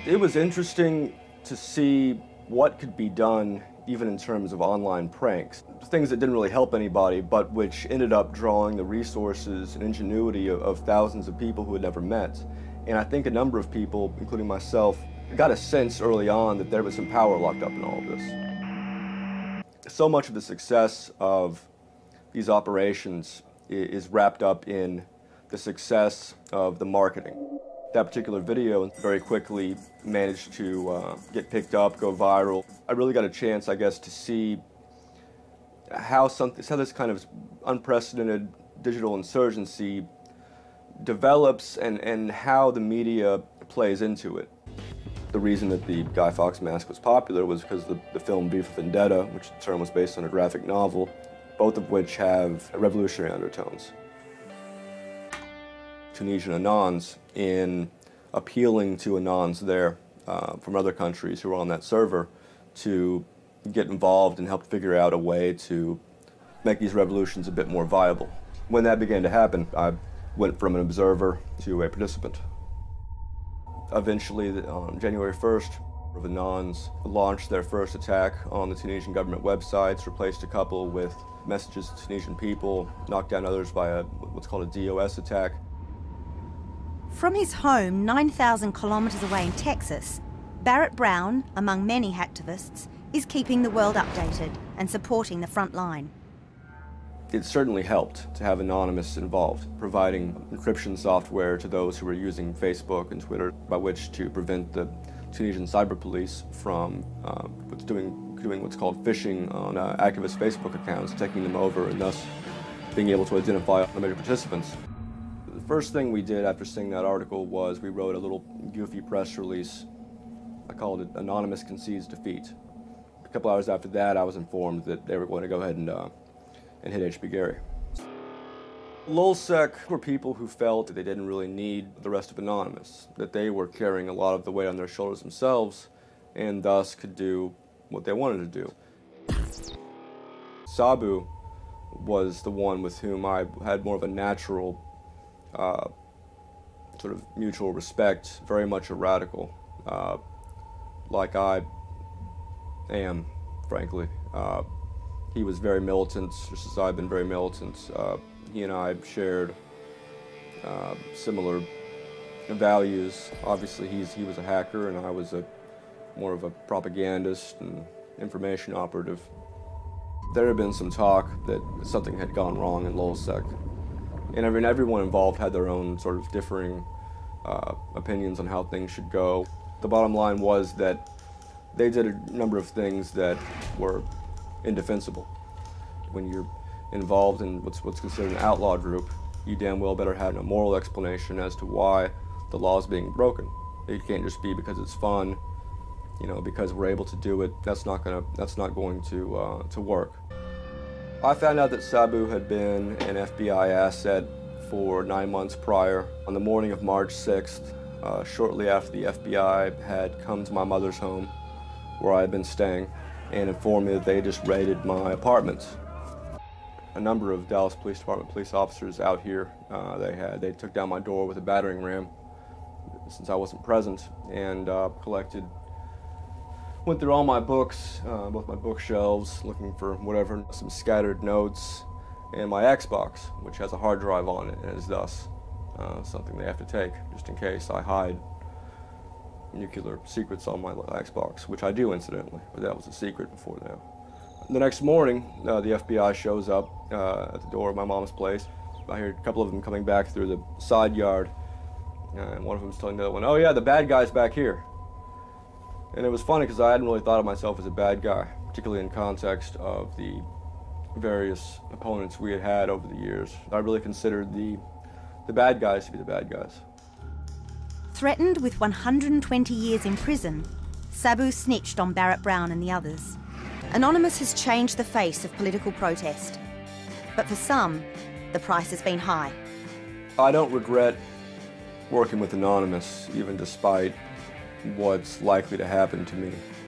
It was interesting to see what could be done even in terms of online pranks. Things that didn't really help anybody, but which ended up drawing the resources and ingenuity of thousands of people who had never met. And I think a number of people, including myself, got a sense early on that there was some power locked up in all of this. So much of the success of these operations is wrapped up in the success of the marketing. That particular video very quickly managed to get picked up, go viral. I really got a chance, I guess, to see how this kind of unprecedented digital insurgency develops and how the media plays into it. The reason that the Guy Fawkes mask was popular was because the film V for Vendetta, which the term was based on a graphic novel, both of which have revolutionary undertones. Tunisian Anons, in appealing to Anons there from other countries who were on that server to get involved and help figure out a way to make these revolutions a bit more viable. When that began to happen, I went from an observer to a participant. Eventually, on January 1st, the Anons launched their first attack on the Tunisian government websites, replaced a couple with messages to Tunisian people, knocked down others via what's called a DOS attack. From his home 9,000 kilometers away in Texas, Barrett Brown, among many hacktivists, is keeping the world updated and supporting the front line. It certainly helped to have anonymous involved, providing encryption software to those who were using Facebook and Twitter, by which to prevent the Tunisian cyber police from doing what's called phishing on activist Facebook accounts, taking them over and thus being able to identify the major participants. The first thing we did after seeing that article was we wrote a little goofy press release. I called it Anonymous Concedes Defeat. A couple hours after that, I was informed that they were going to go ahead and hit HB Gary. LulzSec were people who felt that they didn't really need the rest of Anonymous, that they were carrying a lot of the weight on their shoulders themselves and thus could do what they wanted to do. Sabu was the one with whom I had more of a natural sort of mutual respect, very much a radical, like I am, frankly. He was very militant, just as I've been very militant. He and I shared similar values. Obviously, he was a hacker, and I was more of a propagandist and information operative. There had been some talk that something had gone wrong in LulzSec, and everyone involved had their own sort of differing opinions on how things should go. The bottom line was that they did a number of things that were indefensible. When you're involved in what's considered an outlaw group, you damn well better have a moral explanation as to why the law is being broken. It can't just be because it's fun, you know, because we're able to do it. That's not going to work. I found out that Sabu had been an FBI asset for 9 months prior. On the morning of March 6th, shortly after the FBI had come to my mother's home, where I had been staying, and informed me that they just raided my apartment. A number of Dallas Police Department police officers out here, they took down my door with a battering ram since I wasn't present, and went through all my books, both my bookshelves, looking for whatever, some scattered notes, and my Xbox, which has a hard drive on it, and is thus something they have to take, just in case I hide nuclear secrets on my Xbox, which I do incidentally, but that was a secret before now. The next morning, the FBI shows up at the door of my mom's place. I hear a couple of them coming back through the side yard, and one of them's telling the other one, "Oh yeah, the bad guy's back here." And it was funny because I hadn't really thought of myself as a bad guy, particularly in context of the various opponents we had had over the years. I really considered the bad guys to be the bad guys. Threatened with 120 years in prison, Sabu snitched on Barrett Brown and the others. Anonymous has changed the face of political protest. But for some, the price has been high. I don't regret working with Anonymous, even despite what's likely to happen to me.